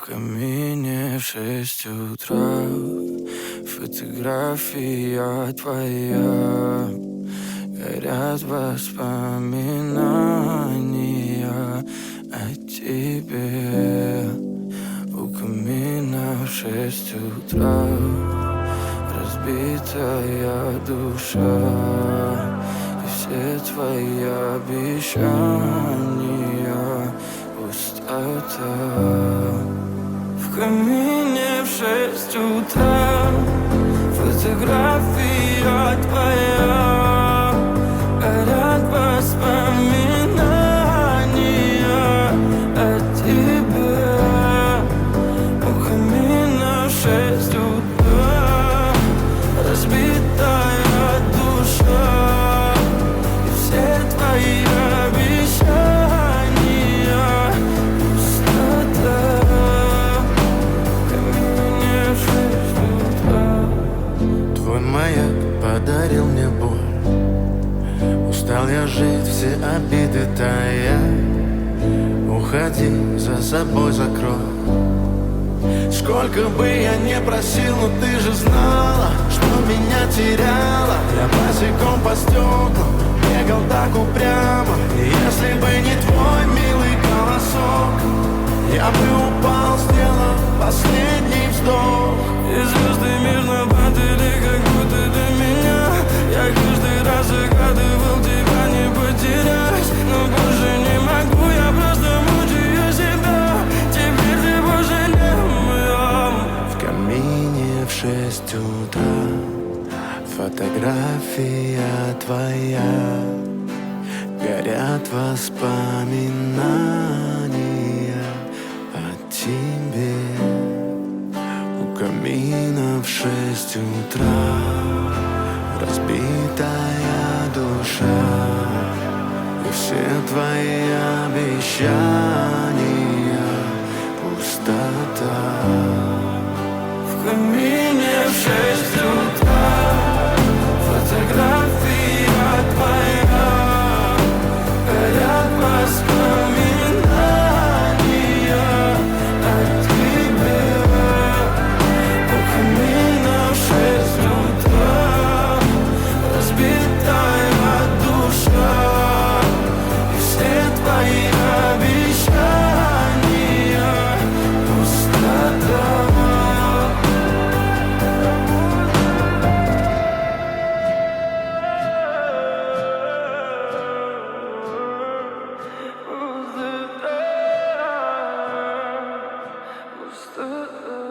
камине в 6 утра. Фотография твоя. Горят воспоминания о тебе. У камина в 6 утра. Разбитая душа. И все твои обещания пустота. В камине в 6 утра. Фотография твоя. Горят воспоминания о тебе. У камина в 6 утра. Разбитая душа. И все твои обещания пустота. В камине в 6 утра. Твой маяк подарил мне боль. Устал я жить, все обиды тая. Уходи, за собой закрой. Сколько бы я не просил, но ты же знала, что меня теряла. Я босиком по стеклам бегал так упрямо. И если бы не твой милый голосок, я бы упал, сделав последний вздох. И звезды мирно падали, как будто для меня. Я каждый раз загадывал тебя не потерять. Но больше не могу, я просто мучаю себя. Теперь ты пожалел моем. В камине в 6 утра. Фотография твоя. Горят воспоминания о тебе. У камина в 6 утра. Разбитая душа. И все твои обещания пустота. В камине в 6 утра. Фотография твоя. Горят воспоминания о тебе. У камина в 6 утра. Разбитая душа. И все твои обещания пустота. Пустота.